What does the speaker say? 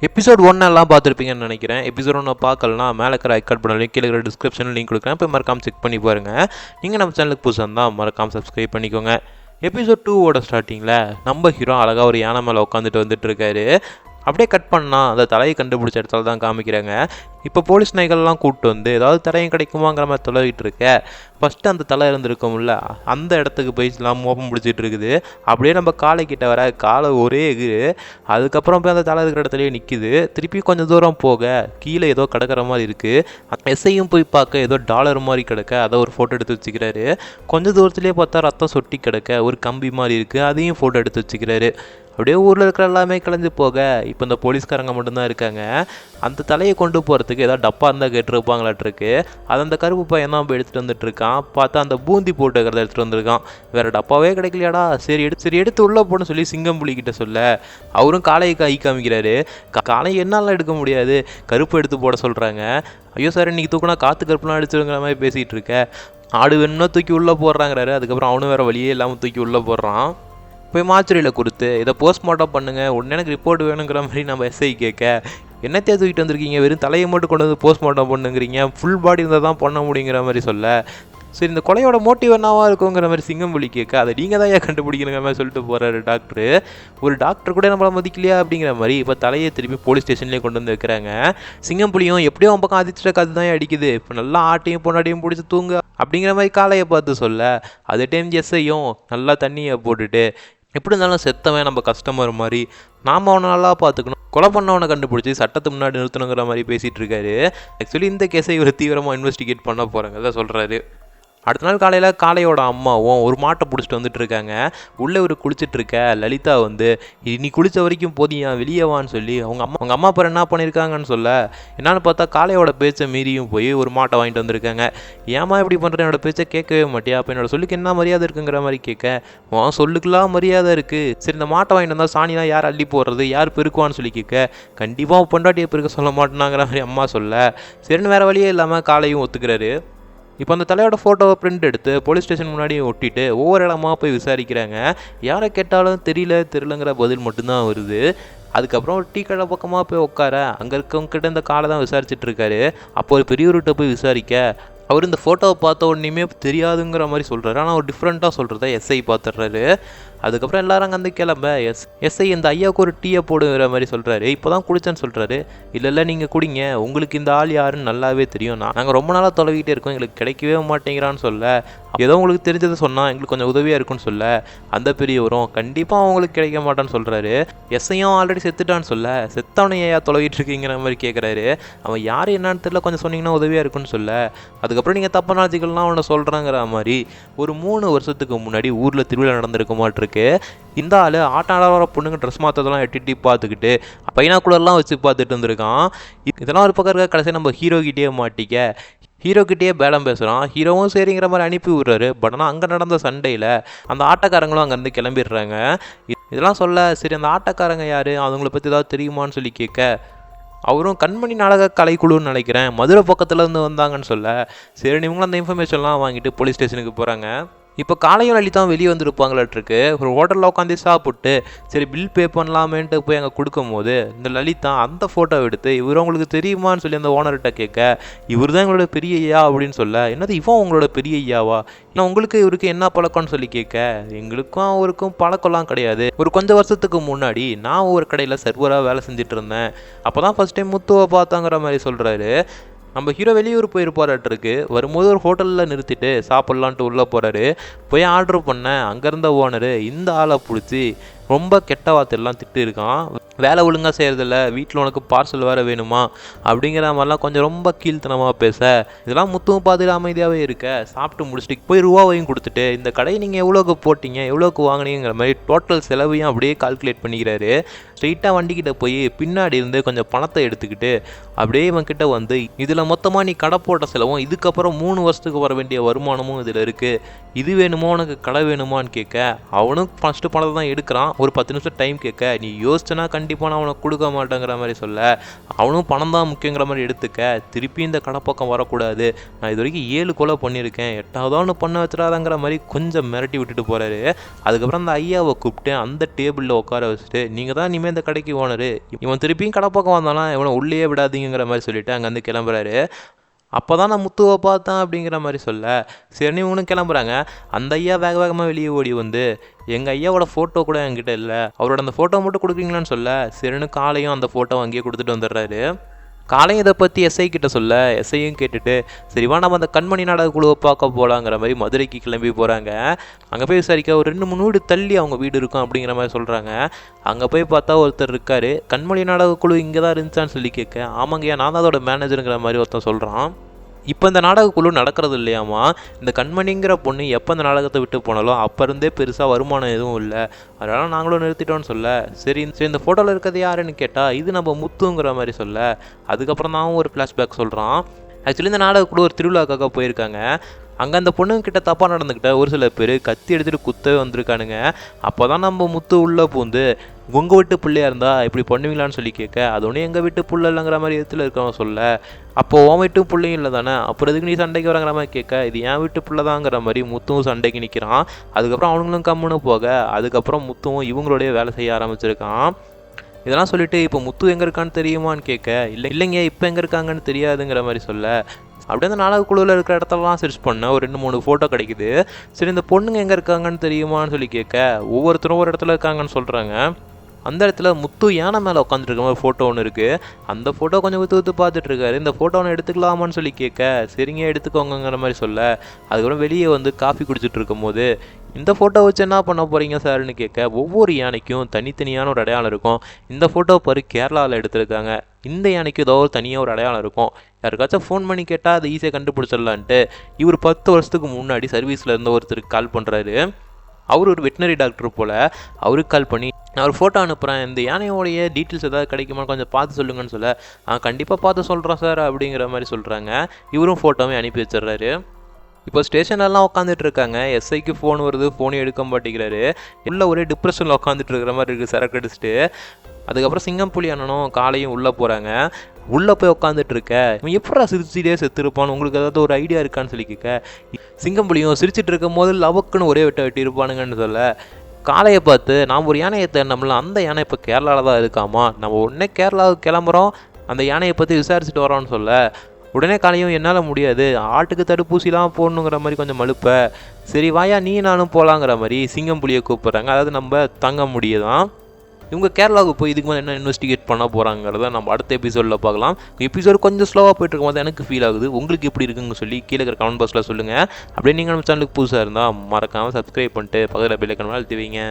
Episode 1 எல்லாம் பார்த்துருப்பீங்கன்னு நினைக்கிறேன். எபிசோட் 1 பார்க்கலனா மேலே இருக்கிற ஐக்கார்ட் பண்ணி கீழே இருக்கிற டிஸ்கிரிப்ஷனில் லிங்க் கொடுக்குறேன். போய் மறக்காமல் செக் பண்ணி பாருங்கள். நீங்கள் நம்ம சேனலுக்கு புதுசாக இருந்தால் மறக்காமல் சப்ஸ்கிரைப் பண்ணிக்கோங்க. எபிசோட் 2 ஸ்டார்டிங்கில் நம்ம ஹீரோ அழகாக ஒரு யானை மேலே உட்காந்துட்டு வந்துட்டு இருக்காரு. அப்படியே கட் பண்ணால் அந்த தலையை கண்டுபிடிச்ச இடத்துல தான் காமிக்கிறாங்க. இப்போ போலீஸ் நாய்கள்லாம் கூப்பிட்டு வந்து ஏதாவது தரையும் கிடைக்குமாங்கிற மாதிரி தொலைவிட்டு இருக்க. ஃபஸ்ட்டு அந்த தலை இருந்திருக்கும்ல, அந்த இடத்துக்கு போய் எல்லாம் மோப்பம் பிடிச்சிட்டு இருக்குது. அப்படியே நம்ம காலை கிட்ட வர காலை ஒரே எகிரு. அதுக்கப்புறம் போய் அந்த தலை இருக்கிற இடத்துலையே நிற்கிது. திருப்பி கொஞ்சம் தூரம் போக கீழே ஏதோ கிடக்கிற மாதிரி இருக்குது. எஸ்ஐயும் போய் பார்க்க ஏதோ டாலர் மாதிரி கிடக்க, அதை ஒரு ஃபோட்டோ எடுத்து வச்சுக்கிறாரு. கொஞ்சம் தூரத்துலேயே பார்த்தா ரத்தம் சொட்டி கிடக்க ஒரு கம்பி மாதிரி இருக்குது, அதையும் ஃபோட்டோ எடுத்து வச்சுக்கிறாரு. அப்படியே ஊரில் இருக்கிற எல்லாமே கலைஞ்சு போக இப்போ இந்த போலீஸ்காரங்க மட்டும்தான் இருக்காங்க. அந்த தலையை கொண்டு போகிறதுக்கு ஏதாவது டப்பா இருந்தால் கேட்டுருப்பாங்களாட்டிருக்கு. அதை அந்த கருப்பு பையன் தான் போய் எடுத்துகிட்டு வந்துட்டு இருக்கான். பார்த்தா அந்த பூந்தி போட்டு இருக்கிறத எடுத்துகிட்டு வந்திருக்கான். வேறு டப்பாவே கிடைக்கலையாடா, சரி எடுத்து உள்ளே போன்னு சொல்லி சிங்கம் புலிக்கிட்ட சொல்ல அவரும் காளையை காமிக்கிறாரு. காளை என்னாலாம் எடுக்க முடியாது, கருப்பு எடுத்து போட சொல்கிறாங்க. ஐயோ சார், இன்றைக்கி தூக்கினா காற்று கருப்புலாம் அடிச்சிருங்கிற மாதிரி பேசிகிட்டு இருக்க. ஆடு வேணும்னா தூக்கி உள்ளே போடுறாங்கிறாரு. அதுக்கப்புறம் அவனும் வேறு வழியே இல்லாமல் தூக்கி உள்ளே போடுறான். போய் மாச்சுரியில் கொடுத்து இதை போஸ்ட்மார்ட்டம் பண்ணுங்கள், உடனே எனக்கு ரிப்போர்ட் வேணுங்கிற மாதிரி நம்ம எஸ்ஐ கேட்க, என்னத்தையே தூக்கிட்டு வந்திருக்கீங்க, வெறும் தலையை மட்டும் கொண்டு வந்து போஸ்ட்மார்ட்டம் பண்ணுங்கிறீங்க, ஃபுல் பாடி இருந்தால் தான் பண்ண முடியுங்கிற மாதிரி சொல்ல, சரி இந்த கொலையோட மோட்டிவ் என்னவா இருக்குங்கிற மாதிரி சிங்கம்புலி கேட்க, அதை நீங்கள் தான் ஏன் கண்டுபிடிக்கணுங்கிற மாதிரி சொல்லிட்டு போகிறாரு டாக்டரு. ஒரு டாக்டர் கூட நம்மளை மதிக்கலையா அப்படிங்கிற மாதிரி இப்போ தலையை திருப்பி போலீஸ் ஸ்டேஷன்லேயே கொண்டு வந்து வைக்கிறாங்க. சிங்கம்புலியும் எப்படியும் அவன் பக்கம் அதிர்ஷ்ட காது தான் அடிக்குது, இப்போ நல்லா ஆட்டையும் பொன்னாட்டையும் பிடிச்சி தூங்க அப்படிங்கிற மாதிரி காலையை பார்த்து சொல்ல, அதே டைம் எஸ்ஐயும் நல்லா தண்ணியை போட்டுட்டு, எப்படி இருந்தாலும் செத்தவன் நம்ம கஸ்டமர் மாதிரி, நாம் அவனை நல்லா பார்த்துக்கணும், கொலை பண்ணவனை கண்டுபிடிச்சி சட்டத்து முன்னாடி நிறுத்தணுங்கிற மாதிரி பேசிகிட்டு இருக்காரு. ஆக்சுவலி இந்த கேஸை இவர் தீவிரமாக இன்வெஸ்டிகேட் பண்ண போகிறாங்க தான் சொல்கிறாரு. அடுத்த நாள் காலையில் காளையோட அம்மாவும் ஒரு மாட்டை பிடிச்சிட்டு வந்துட்டு இருக்காங்க. உள்ளே ஒரு குளிச்சுட்டு இருக்க லலிதா வந்து, நீ குளிச்ச வரைக்கும் போதியா வெளியே வான்னு சொல்லி அவங்க அம்மா அப்பா என்ன பண்ணியிருக்காங்கன்னு சொல்ல, என்னான்னு பார்த்தா காளையோட பேச்சை மீறியும் போய் ஒரு மாட்டை வாங்கிட்டு வந்திருக்காங்க. ஏமா இப்படி பண்ணுறேன், என்னோட பேச்சை கேட்கவே மாட்டியா, அப்போ என்னோட சொல்லுக்கு என்ன மரியாதை இருக்குங்கிற மாதிரி கேட்க, சொல்லுக்கெல்லாம் மரியாதை இருக்குது, சரி இந்த மாட்டை வாங்கிட்டு வந்தால் சாணிலாம் யார் அள்ளி போடுறது, யார் பெருக்குவான்னு சொல்லி கேட்க, கண்டிப்பாக பொண்டாட்டியை பெருக்க சொல்ல மாட்டேனாங்கிற மாதிரி அம்மா சொல்ல, சரின்னு வேறு வழியே இல்லாமல் காளையும் ஒத்துக்கிறாரு. இப்போ அந்த தலையோட ஃபோட்டோவை பிரிண்ட் எடுத்து போலீஸ் ஸ்டேஷன் முன்னாடியே ஒட்டிட்டு ஒவ்வொரு இடமா போய் விசாரிக்கிறாங்க. யாரை கேட்டாலும் தெரியலங்கிற பதில் மட்டும்தான் வருது. அதுக்கப்புறம் ஒரு டீ கடை பக்கமாக போய் உட்கார, அங்கே இருக்கவங்ககிட்ட இந்த காலை தான் விசாரிச்சுட்டு இருக்காரு. அப்போ ஒரு பெரியவர்கிட்ட போய் விசாரிக்க, அவர் இந்த ஃபோட்டோவை பார்த்த உடனேயுமே தெரியாதுங்கிற மாதிரி சொல்கிறாரு. ஆனால் அவர் டிஃப்ரெண்ட்டாக சொல்கிறத எஸ்ஐ பார்த்துடுறாரு. அதுக்கப்புறம் எல்லாரும் அங்கே வந்து கிளம்ப எஸ்ஐ இந்த ஐயாவுக்கு ஒரு டீயை போடுங்கிற மாதிரி சொல்கிறாரு. இப்போ தான் குடிச்சேன்னு சொல்கிறாரு. இல்லை நீங்கள் குடிங்க, உங்களுக்கு இந்த ஆள் யாருன்னு நல்லாவே தெரியும், நாங்கள் ரொம்ப நாளாக தொலைவிட்டே இருக்கோம், எங்களுக்கு கிடைக்கவே மாட்டேங்கிறான்னு சொல்ல, ஏதோ உங்களுக்கு தெரிஞ்சதை சொன்னால் எங்களுக்கு கொஞ்சம் உதவியாக இருக்குன்னு சொல்ல, அந்த பெரியவரும் கண்டிப்பாக அவங்களுக்கு கிடைக்க மாட்டான்னு சொல்கிறாரு. எஸ்ஐயும் ஆல்ரெடி செத்துட்டான்னு சொல்ல, செத்தவனை ஏன் தொலைவிட்டு இருக்கீங்கிற மாதிரி கேட்குறாரு. அவன் யார் என்னன்னு தெரியல, கொஞ்சம் சொன்னீங்கன்னா உதவியாக இருக்குன்னு சொல்ல, அதுக்கப்புறம் நீங்கள் தப்பான ஆட்சிகள்லாம் அவனை சொல்கிறாங்கிற மாதிரி. ஒரு 3 வருஷத்துக்கு முன்னாடி ஊரில் திருவிழா நடந்திருக்க மாட்டிருக்கு. இந்த ஆள் ஆட்டாள வர பொண்ணுங்க ட்ரெஸ் மாற்றதெல்லாம் எட்டி பார்த்துக்கிட்டு பைனாக்குலர்லாம் வச்சு பார்த்துட்டு இருந்திருக்கான். இதெல்லாம் ஒரு பக்கம் இருக்க. கடைசி நம்ம ஹீரோகிட்டே மாட்டிக்க, ஹீரோக்கிட்டே பேலம் பேசுகிறான். ஹீரோவும் சரிங்கிற மாதிரி அனுப்பி விடுறாரு. பட் ஆனால் அங்கே நடந்த சண்டையில் அந்த ஆட்டக்காரங்களும் அங்கேருந்து கிளம்பிடுறாங்க. இதெல்லாம் சொல்ல, சரி அந்த ஆட்டக்காரங்க யார், அவங்கள பற்றி ஏதாவது தெரியுமான்னு சொல்லி கேட்க, அவரும் கண்மணி நாடக கலைக்குழுன்னு நினைக்கிறேன், மதுரை பக்கத்தில் இருந்து வந்தாங்கன்னு சொல்ல, சரி இவங்களும் அந்த இன்ஃபர்மேஷன்லாம் வாங்கிட்டு போலீஸ் ஸ்டேஷனுக்கு போகிறாங்க. இப்போ காலையும் லலிதாவும் வெளியே வந்துருப்பாங்களாட்டிருக்கு. ஒரு ஹோட்டலில் உட்காந்து சாப்பிட்டு சரி பில் பே பண்ணலாமேன்ட்டு போய் அங்கே கொடுக்கும்போது இந்த லலிதா அந்த ஃபோட்டோ எடுத்து, இவர் உங்களுக்கு தெரியுமான்னு சொல்லி அந்த ஓனர்கிட்ட கேட்க, இவர் தான் எங்களோட பெரிய ஐயா அப்படின்னு சொல்ல, என்னது இவன் உங்களோட பெரிய ஐயாவா, ஏன்னா உங்களுக்கு இவருக்கு என்ன பழக்கம்னு சொல்லி கேட்க, எங்களுக்கும் அவருக்கும் பழக்கம்லாம் கிடையாது, ஒரு கொஞ்சம் வருஷத்துக்கு முன்னாடி நான் ஒரு கடையில் சர்வராக வேலை செஞ்சுட்டு இருந்தேன், அப்போ தான் ஃபஸ்ட் டைம் முத்துவை பார்த்தாங்கிற மாதிரி சொல்கிறாரு. நம்ம ஹீரோ வெளியூர் போயிருப்பாராட்டிருக்கு. வரும்போது ஒரு ஹோட்டலில் நிறுத்திட்டு சாப்பிட்லான்ட்டு உள்ளே போகிறாரு. போய் ஆர்டர் பண்ண, அங்கேருந்த ஓனரு இந்த ஆளை பிடிச்சி ரொம்ப கெட்ட வார்த்தையெல்லாம் திட்டு இருக்கான். வேலை ஒழுங்காக செய்கிறதில்ல, வீட்டில் உனக்கு பார்சல் வேறு வேணுமா அப்படிங்கிற மாதிரிலாம் கொஞ்சம் ரொம்ப கீழ்த்தனமாக பேச, இதெல்லாம் முத்துவும் பார்த்துட்டு அமைதியாகவே இருக்க. சாப்பிட்டு முடிச்சுட்டு போய் ரூபாவையும் கொடுத்துட்டு, இந்த கடையை நீங்கள் எவ்வளோக்கு போட்டிங்க, எவ்வளோக்கு வாங்கினீங்கிற மாதிரி டோட்டல் செலவையும் அப்படியே கால்குலேட் பண்ணிக்கிறாரு. ஸ்ட்ரெயிட்டாக வண்டிக்கிட்ட போய் பின்னாடி இருந்து கொஞ்சம் பணத்தை எடுத்துக்கிட்டு அப்படியே இவன்கிட்ட வந்து, இதில் மொத்தமாக நீ கடை போட்ட செலவும் இதுக்கப்புறம் 3 வருஷத்துக்கு வர வேண்டிய வருமானமும் இதில் இருக்குது, இது வேணுமோ உனக்கு கடை வேணுமான்னு கேட்க, அவனும் ஃபஸ்ட்டு பணத்தை தான் எடுக்கிறான். ஒரு 10 நிமிஷம் டைம் கேட்க, நீ யோசிச்சனா கண்டிப்பாக கண்டிப்பாக நான் அவனுக்கு கொடுக்க மாட்டேங்கிற மாதிரி சொல்ல, அவனும் பணம் தான் முக்கியங்கிற மாதிரி எடுத்துக்க, திருப்பி இந்த கடை பக்கம் வரக்கூடாது, நான் இது வரைக்கும் 7 கொலை பண்ணியிருக்கேன், 8ஆவது ஒன்று பண்ண வச்சிடாதங்கிற மாதிரி கொஞ்சம் மிரட்டி விட்டுட்டு போகிறாரு. அதுக்கப்புறம் அந்த ஐயாவை கூப்பிட்டு அந்த டேபிளில் உட்கார வச்சுட்டு, நீங்கள் தான் இனிமேல் இந்த கடைக்கு ஓனரு, இவன் திருப்பியும் கடை பக்கம் வந்தானா இவனை உள்ளே விடாதீங்கிற மாதிரி சொல்லிட்டு அங்கேருந்து கிளம்புறாரு. அப்போ தான் நான் முத்துவை பார்த்தேன் அப்படிங்கிற மாதிரி சொல்ல, சரின்னு இவனும் கிளம்புறாங்க. அந்த ஐயா வேக வேகமாக வெளியே ஓடி வந்து, எங்கள் ஐயாவோட ஃபோட்டோ கூட என்கிட்ட இல்லை, அவரோட அந்த ஃபோட்டோ மட்டும் கொடுக்குறீங்களான்னு சொல்ல, சரின்னு காலையும் அந்த ஃபோட்டோ அங்கேயே கொடுத்துட்டு வந்துடுறாரு. காலையும் இதை பற்றி எஸ்ஐ கிட்ட சொல்ல, எஸ்ஐயும் கேட்டுட்டு சரிவா நம்ம அந்த கண்மணி நாடக குழுவை பார்க்க போகலாங்கிற மாதிரி மதுரைக்கு கிளம்பி போகிறாங்க. அங்கே போய் விசாரிக்க ஒரு 2-3 வீடு தள்ளி அவங்க வீடு இருக்கும் அப்படிங்கிற மாதிரி சொல்கிறாங்க. அங்கே போய் பார்த்தா ஒருத்தர் இருக்கார். கண்மணி நாடக குழு இங்கே தான் இருந்துச்சான்னு சொல்லி கேட்க, ஆமாங்கய்யா நான் தான் அதோட மேனேஜருங்கிற மாதிரி ஒருத்தன் சொல்கிறான். இப்போ இந்த நாடகக்குழு நடக்கிறது இல்லையாமா, இந்த கண்மணிங்கிற பொண்ணு எப்போ இந்த நாடகத்தை விட்டு போனாலோ அப்போ இருந்தே பெருசாக வருமானம் எதுவும் இல்லை, அதனால் நாங்களும் நிறுத்திட்டோன்னு சொல்ல, சரி இந்த ஃபோட்டோவில் இருக்கிறது யாருன்னு கேட்டால் இது நம்ம முத்துங்கிற மாதிரி சொல்ல, அதுக்கப்புறம் தான் ஒரு ஃப்ளாஷ்பேக் சொல்கிறான். ஆக்சுவலி இந்த நாடகக்குழு ஒரு திருவிழாக்காக போயிருக்காங்க. அங்கே அந்த பொண்ணுங்கிட்ட தப்பாக நடந்துக்கிட்ட ஒரு சில பேர் கத்தி எடுத்துகிட்டு குத்தவே வந்திருக்கானுங்க. அப்போ தான் நம்ம முத்து உள்ளே பூந்து, உங்கள் வீட்டு பிள்ளையாக இருந்தால் இப்படி பண்ணுவீங்களான்னு சொல்லி கேட்க, அது ஒன்றும் எங்கள் வீட்டு பிள்ளை இல்லைங்கிற மாதிரி இடத்துல இருக்கவங்க சொல்ல, அப்போது உன் வீட்டும் பிள்ளையும் இல்லை தானே, அப்புறம் எதுக்கு நீ சண்டைக்கு வரங்கிற மாதிரி கேட்க, இது என் வீட்டு பிள்ளை தாங்கிற மாதிரி முத்துவும் சண்டைக்கு நிற்கிறான். அதுக்கப்புறம் அவனுங்களும் கம்முன்னு போக, அதுக்கப்புறம் முத்துவும் இவங்களோடய வேலை செய்ய ஆரம்பிச்சிருக்கான். இதெல்லாம் சொல்லிவிட்டு இப்போ முத்து எங்கே இருக்கான்னு தெரியுமான்னு கேட்க, இல்லைங்க இப்போ எங்கே இருக்காங்கன்னு தெரியாதுங்கிற மாதிரி சொல்ல, அப்படியே அந்த நாடகக்குழுவில் இருக்கிற இடத்தெல்லாம் சர்ச் பண்ண ஒரு 2-3 ஃபோட்டோ கிடைக்குது. சரி இந்த பொண்ணுங்க எங்கே இருக்காங்கன்னு தெரியுமான்னு சொல்லி கேட்க, ஒவ்வொருத்தரும் ஒரு இடத்துல இருக்காங்கன்னு சொல்கிறாங்க. அந்த இடத்துல முத்து யானை மேலே உட்காந்துட்டு இருக்க மாதிரி ஃபோட்டோ ஒன்று இருக்குது. அந்த ஃபோட்டோ கொஞ்சம் வித்து பார்த்துட்டு இருக்காரு. இந்த ஃபோட்டோ ஒன்று எடுத்துக்கலாமான்னு சொல்லி கேட்க, சரிங்க எடுத்துக்கோங்கிற மாதிரி சொல்ல, அதுக்கப்புறம் வெளியே வந்து காஃபி குடிச்சிட்டு இருக்கும் போது, இந்த ஃபோட்டோ வச்சு என்ன பண்ண போகிறீங்க சார்னு கேட்க, ஒவ்வொரு யானைக்கும் தனித்தனியான ஒரு அடையாளம் இருக்கும். இந்த ஃபோட்டோ பாரு கேரளாவில் எடுத்திருக்காங்க, இந்த யானைக்கு ஏதோ ஒரு தனியாக ஒரு அடையாளம் இருக்கும், யாருக்காச்சும் ஃபோன் பண்ணி கேட்டால் அதை ஈஸியாக கண்டுபிடிச்சிடலான்ட்டு இவர் 10 வருஷத்துக்கு முன்னாடி சர்வீஸில் இருந்த ஒருத்தருக்கு கால் பண்ணுறாரு. அவர் ஒரு வெட்டினரி டாக்டர் போல். அவருக்கு கால் பண்ணி, நான் ஒரு ஃபோட்டோ அனுப்புகிறேன், இந்த யானையோடைய டீட்டெயில்ஸ் ஏதாவது கிடைக்குமான்னு கொஞ்சம் பார்த்து சொல்லுங்கன்னு சொல்ல, கண்டிப்பாக பார்த்து சொல்கிறேன் சார் அப்படிங்கிற மாதிரி சொல்கிறாங்க. இவரும் ஃபோட்டோவே அனுப்பி வச்சிடுறாரு. இப்போ ஸ்டேஷன்லாம் உட்காந்துட்டு இருக்காங்க. எஸ்ஐக்கு ஃபோன் வருது, ஃபோனே எடுக்க மாட்டேங்கிறாரு. உள்ள ஒரே டிப்ரெஷனில் உட்காந்துட்டு இருக்கிற மாதிரி இருக்குது சரக்கு அடிச்சுட்டு. அதுக்கப்புறம் சிங்கம் புலி அண்ணனும் காலையும் உள்ளே போகிறாங்க. உள்ளே போய் உட்காந்துட்டு இருக்க, இவன் எப்படா சிரிச்சிட்டே செத்துருப்பான்னு உங்களுக்கு ஏதாவது ஒரு ஐடியா இருக்கான்னு சொல்லி கேட்க, சிங்கம் புலியும் சிரிச்சிட்டு இருக்கும் போது லவக்குன்னு ஒரே வெட்டி இருப்பானுங்கன்னு சொல்ல, காளையை பார்த்து நாம் ஒரு யானையை தேடினோம்ல, அந்த யானை இப்போ கேரளாவில் தான் இருக்காமா, நம்ம உடனே கேரளாவுக்கு கிளம்புறோம், அந்த யானையை பற்றி விசாரிச்சுட்டு வரோன்னு சொல்ல, உடனே காலையும் என்னால் முடியாது, ஆட்டுக்கு தடுப்பூசிலாம் போடணுங்கிற மாதிரி கொஞ்சம் மழுப்ப, சரி வாயா நீ நானும் போகலாங்கிற மாதிரி சிங்கம் புலியை கூப்பிட்றாங்க. அதாவது நம்ம தங்க முடியுதான். இவங்க கேரளாவுக்கு போய் இதுக்கு மேலே என்ன இன்வெஸ்டிகேட் பண்ண போகிறாங்கிறத நம்ம அடுத்த எபிசோடில் பார்க்கலாம். எபிசோடு கொஞ்சம் ஸ்லோவாக போயிட்டு இருக்கும்போது எனக்கு ஃபீல் ஆகுது. உங்களுக்கு எப்படி இருக்குன்னு சொல்லி கீழே இருக்கிற கமெண்ட் பாக்ஸில் சொல்லுங்கள். அப்படியே நீங்கள் நம்ம சேனலுக்கு புதுசாக இருந்தால் மறக்காமல் சப்ஸ்கிரைப் பண்ணிட்டு பக்கத்தில் பெல் ஐக்கான் அழுத்தி வைங்க.